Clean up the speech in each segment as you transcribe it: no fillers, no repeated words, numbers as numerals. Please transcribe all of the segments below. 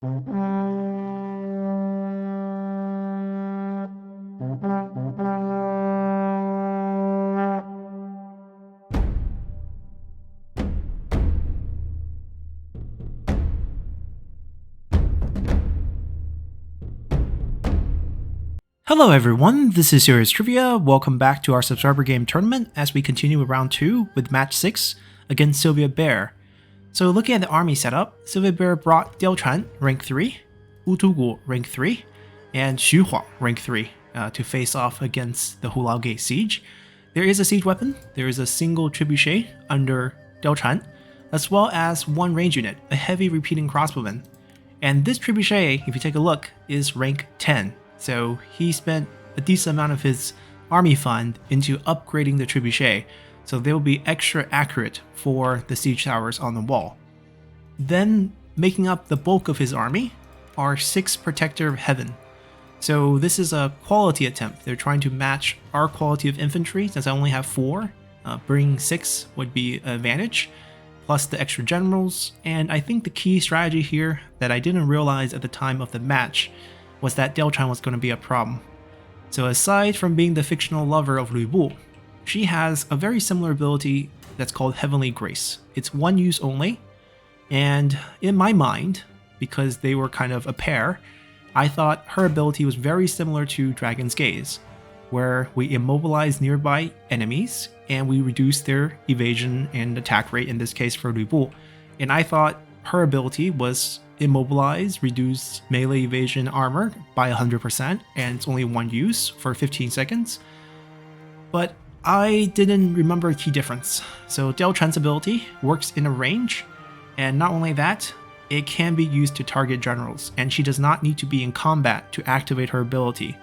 Hello everyone, this is Serious Trivia. Welcome back to our subscriber game tournament as we continue with round 2 with match 6 against SovietBear. So looking at the army setup, SovietBear brought Diaochan, rank 3, Wutugu, rank 3, and Xu Huang, rank 3, to face off against the Hulao Gate siege. There is a siege weapon, there is a single trebuchet under Diaochan, as well as one range unit, a heavy repeating crossbowman. And this trebuchet, if you take a look, is rank 10. So he spent a decent amount of his army fund into upgrading the trebuchet, so they'll be extra accurate for the siege towers on the wall. Then making up the bulk of his army are 6 Protector of Heaven. So this is a quality attempt. They're trying to match our quality of infantry. Since I only have 4, bringing 6 would be an advantage, plus the extra generals. And I think the key strategy here that I didn't realize at the time of the match was that Diaochan was going to be a problem. So aside from being the fictional lover of Lu Bu, she has a very similar ability that's called Heavenly Grace. It's one use only, and in my mind, because they were kind of a pair, I thought her ability was very similar to Dragon's Gaze, where we immobilize nearby enemies and we reduce their evasion and attack rate, in this case for Lu Bu. And I thought her ability was immobilize, reduce melee evasion armor by 100%, and it's only one use for 15 seconds. But I didn't remember a key difference. So Diaochan's ability works in a range, and not only that, it can be used to target generals, and she does not need to be in combat to activate her ability.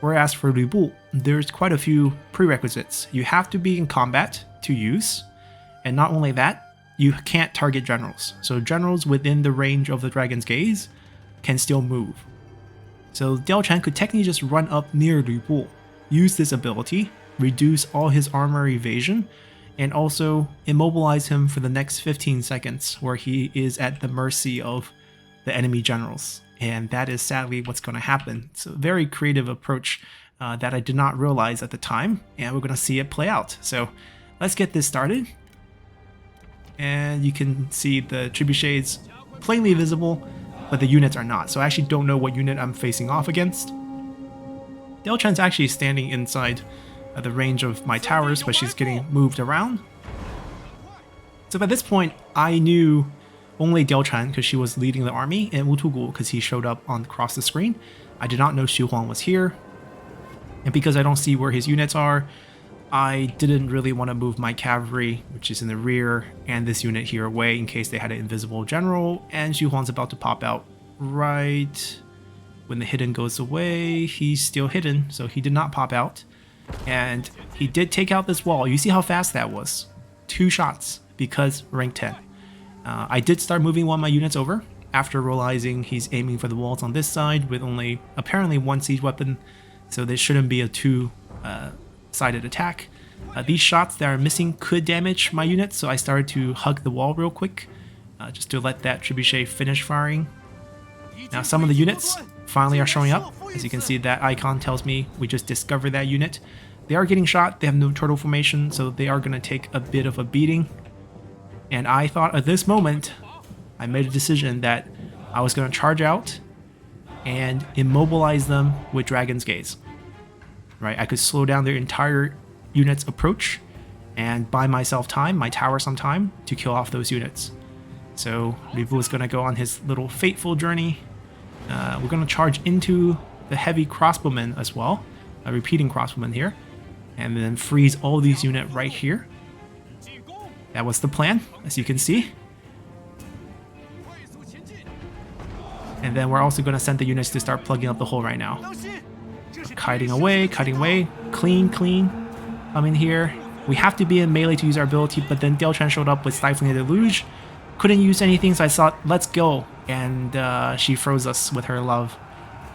Whereas for Lu Bu, there's quite a few prerequisites. You have to be in combat to use, and not only that, you can't target generals. So generals within the range of the Dragon's Gaze can still move. So Diaochan could technically just run up near Lu Bu, use this ability, reduce all his armor evasion, and also immobilize him for the next 15 seconds where he is at the mercy of the enemy generals. And that is sadly what's going to happen. It's a very creative approach that I did not realize at the time, and we're going to see it play out. So let's get this started. And you can see the trebuchets plainly visible, but the units are not. So I actually don't know what unit I'm facing off against. Diaochan's actually standing inside the range of my towers, but she's getting moved around. So by this point, I knew only Diaochan because she was leading the army, and Wutugu because he showed up across the screen. I did not know Xu Huang was here. And because I don't see where his units are, I didn't really want to move my cavalry, which is in the rear, and this unit here away in case they had an invisible general, and Xu Huang's about to pop out right when the hidden goes away. He's still hidden, so he did not pop out. And he did take out this wall. You see how fast that was? 2 shots, because rank 10. I did start moving one of my units over after realizing he's aiming for the walls on this side with only apparently 1 siege weapon, so this shouldn't be a 2-sided attack. These shots that are missing could damage my units, so I started to hug the wall real quick just to let that trebuchet finish firing. Now some of the units finally are showing up. As you can see, that icon tells me we just discovered that unit. They are getting shot, they have no turtle formation, so they are going to take a bit of a beating. And I thought at this moment, I made a decision that I was going to charge out and immobilize them with Dragon's Gaze. Right, I could slow down their entire unit's approach and buy myself time, my tower some time, to kill off those units. So Lu Bu is going to go on his little fateful journey. We're going to charge into the heavy crossbowman as well, a repeating crossbowman here, and then freeze all these units right here. That was the plan, as you can see. And then we're also going to send the units to start plugging up the hole right now. Kiting away, clean. I'm in here. We have to be in melee to use our ability, but then Diaochan showed up with Stifling Deluge. Couldn't use anything, so I thought, let's go. And she froze us with her love.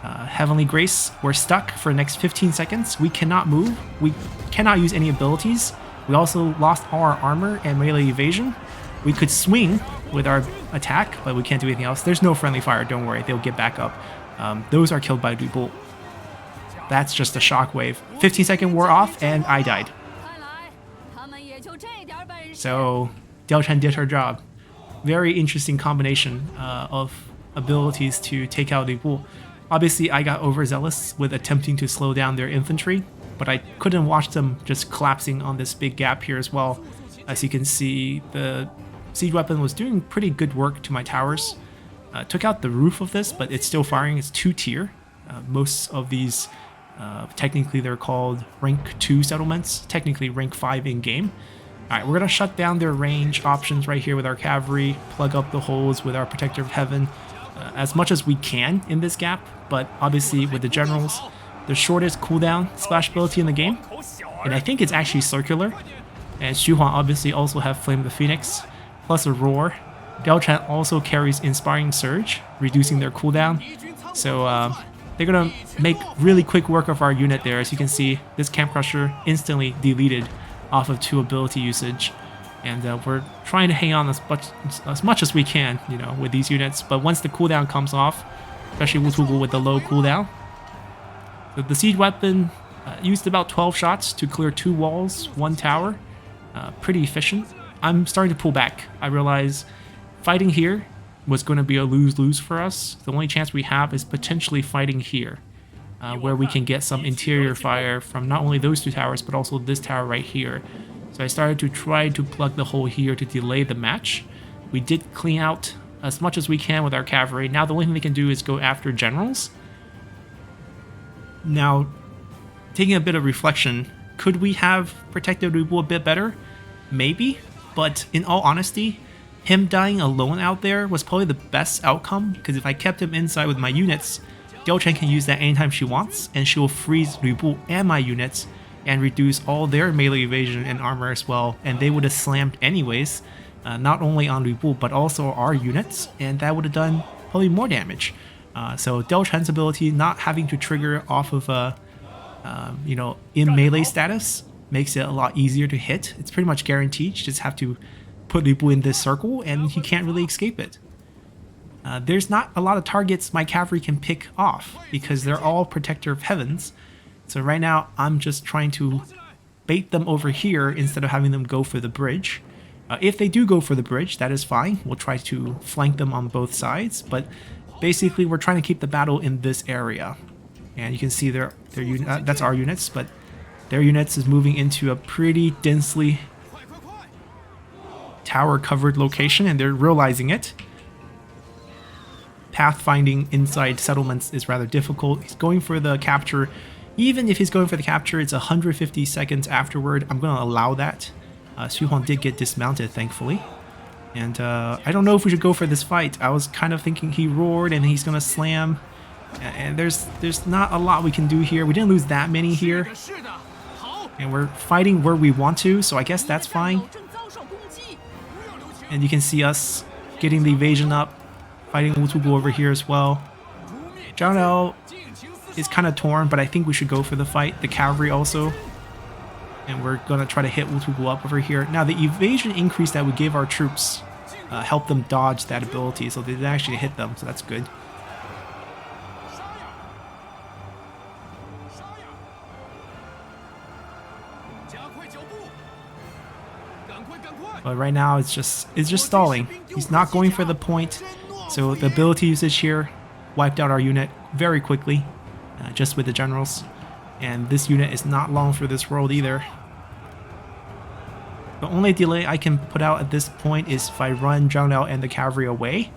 Heavenly Grace, we're stuck for the next 15 seconds. We cannot move. We cannot use any abilities. We also lost all our armor and melee evasion. We could swing with our attack, but we can't do anything else. There's no friendly fire, don't worry, they'll get back up. Those are killed by Lubu. That's just a shockwave. 15-second war off, and I died. So, Diao Chen did her job. Very interesting combination of abilities to take out Lubu. Obviously, I got overzealous with attempting to slow down their infantry, but I couldn't watch them just collapsing on this big gap here as well. As you can see, the siege weapon was doing pretty good work to my towers. Took out the roof of this, but it's still firing. It's 2-tier. Most of these, technically they're called rank 2 settlements, technically rank 5 in game. Alright, we're going to shut down their range options right here with our cavalry, plug up the holes with our Protector of Heaven as much as we can in this gap, but obviously with the generals, the shortest cooldown splash ability in the game, and I think it's actually circular, and Xu Huang obviously also have Flame of the Phoenix, plus a Roar. Diao Chen also carries Inspiring Surge, reducing their cooldown, so they're going to make really quick work of our unit there. As you can see, this Camp Crusher instantly deleted off of 2 ability usage, and we're trying to hang on as much as we can, you know, with these units. But once the cooldown comes off, especially Wutugu with the low cooldown, so the siege weapon used about 12 shots to clear 2 walls, 1 tower. Pretty efficient. I'm starting to pull back. I realize fighting here was going to be a lose-lose for us. The only chance we have is potentially fighting here, where we can get some interior fire from not only those 2 towers, but also this tower right here. So I started to try to plug the hole here to delay the match. We did clean out as much as we can with our cavalry. Now the only thing they can do is go after generals. Now, taking a bit of reflection, could we have protected Lubu a bit better? Maybe, but in all honesty, him dying alone out there was probably the best outcome, because if I kept him inside with my units, Diao Chen can use that anytime she wants, and she will freeze Lubu and my units and reduce all their melee evasion and armor as well, and they would have slammed anyways, not only on Lubu but also our units, and that would have done probably more damage. So Diao Chen's ability not having to trigger off of a you know, in melee status makes it a lot easier to hit. It's pretty much guaranteed. You just have to put Lubu in this circle and he can't really escape it. There's not a lot of targets my cavalry can pick off because they're all Protector of Heavens. So right now I'm just trying to bait them over here instead of having them go for the bridge. If they do go for the bridge, that is fine. We'll try to flank them on both sides, but basically we're trying to keep the battle in this area. And you can see their that's our units, but their units is moving into a pretty densely tower covered location, and they're realizing it. Pathfinding inside settlements is rather difficult. He's going for the capture. Even if he's going for the capture, it's 150 seconds afterward. I'm going to allow that. Xu Huang did get dismounted, thankfully. And I don't know if we should go for this fight. I was kind of thinking he roared and he's going to slam. And there's not a lot we can do here. We didn't lose that many here. And we're fighting where we want to, so I guess that's fine. And you can see us getting the evasion up, fighting Wutugu over here as well. Zhang Liao is kind of torn, but I think we should go for the fight. The cavalry also. And we're going to try to hit Wutugu up over here. Now, the evasion increase that we gave our troops helped them dodge that ability, so they didn't actually hit them, so that's good. But right now it's just stalling. He's not going for the point, so the ability usage here wiped out our unit very quickly, just with the generals. And this unit is not long for this world either. The only delay I can put out at this point is if I run Zhang Liao and the cavalry away,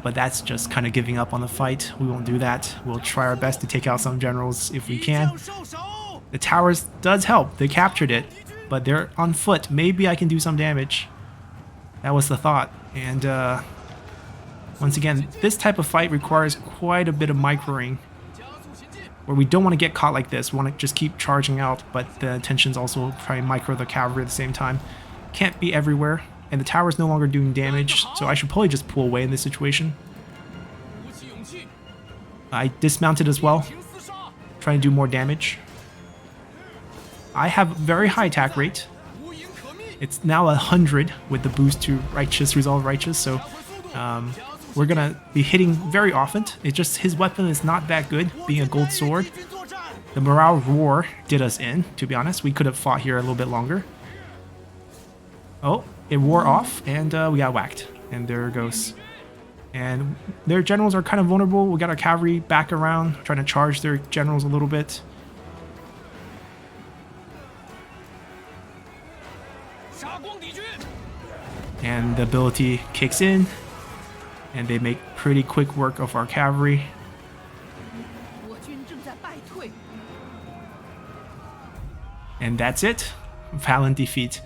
but that's just kind of giving up on the fight. We won't do that. We'll try our best to take out some generals if we can. The towers does help. They captured it, but they're on foot. Maybe I can do some damage. That was the thought. And once again, this type of fight requires quite a bit of microing, where we don't want to get caught like this. We want to just keep charging out, but the intention's also try and micro the cavalry at the same time. Can't be everywhere, and the tower's no longer doing damage, so I should probably just pull away in this situation. I dismounted as well, trying to do more damage. I have very high attack rate. It's now 100 with the boost to Righteous, Resolve Righteous, so we're gonna be hitting very often. It's just his weapon is not that good, being a gold sword. The Morale Roar did us in, to be honest. We could have fought here a little bit longer. Oh, it wore off, and we got whacked. And there it goes. And their generals are kind of vulnerable. We got our cavalry back around, trying to charge their generals a little bit. And the ability kicks in, and they make pretty quick work of our cavalry. And that's it. Valiant defeat.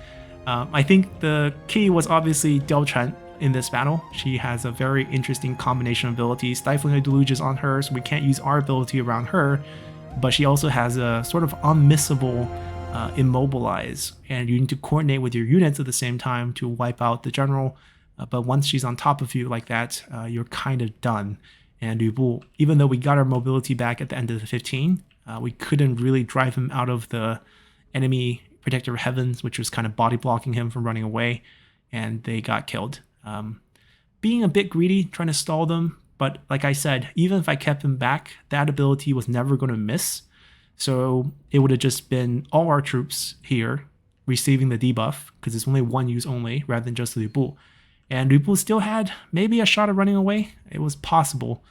I think the key was obviously Diao in this battle. She has a very interesting combination of abilities. Stifling the Deluge is on her, so we can't use our ability around her, but she also has a sort of unmissable Immobilize, and you need to coordinate with your units at the same time to wipe out the general, but once she's on top of you like that, you're kind of done. And even though we got our mobility back at the end of the 15, we couldn't really drive him out of the enemy Protector of Heavens, which was kind of body blocking him from running away, and they got killed. Being a bit greedy, trying to stall them, but like I said, even if I kept him back, that ability was never going to miss. So it would have just been all our troops here receiving the debuff, because it's only one use only rather than just Liu Bu. And Liu Bu still had maybe a shot of running away. It was possible,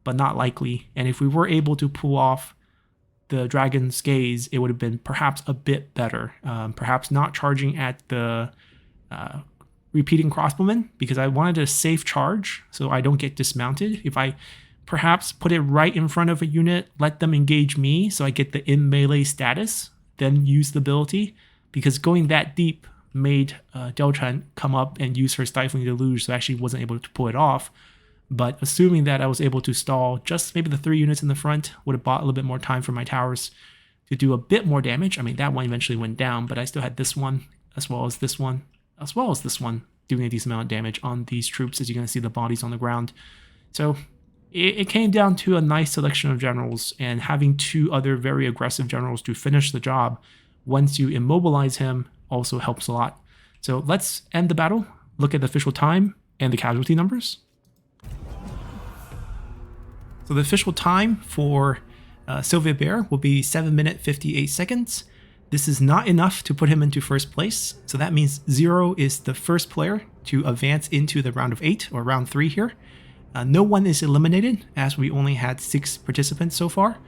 but not likely. And if we were able to pull off the Dragon's Gaze, it would have been perhaps a bit better. Perhaps not charging at the repeating crossbowmen, because I wanted a safe charge so I don't get dismounted. If I perhaps put it right in front of a unit, let them engage me so I get the in melee status, then use the ability, because going that deep made Diao come up and use her Stifling Deluge, so I actually wasn't able to pull it off. But assuming that I was able to stall just maybe the 3 units in the front, would have bought a little bit more time for my towers to do a bit more damage. I mean, that one eventually went down, but I still had this one, as well as this one, as well as this one, doing a decent amount of damage on these troops, as you're going to see the bodies on the ground. So it came down to a nice selection of generals, and having 2 other very aggressive generals to finish the job once you immobilize him also helps a lot. So let's end the battle, look at the official time and the casualty numbers. So the official time for SovietBear will be 7 minutes 58 seconds. This is not enough to put him into first place, so that means 0 is the first player to advance into the round of 8, or round 3 here. No one is eliminated, as we only had 6 participants so far.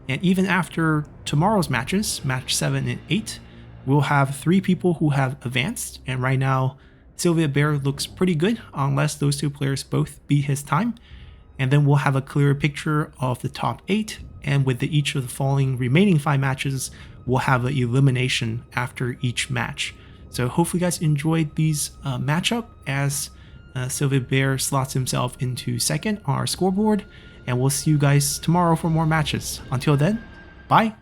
And even after tomorrow's matches, match 7 and 8, we'll have 3 people who have advanced. And right now, SovietBear looks pretty good, unless those 2 players both beat his time. And then we'll have a clearer picture of the top 8. And with each of the following remaining 5 matches, we'll have an elimination after each match. So hopefully you guys enjoyed these matchup, as SovietBear slots himself into second on our scoreboard, and we'll see you guys tomorrow for more matches. Until then, bye!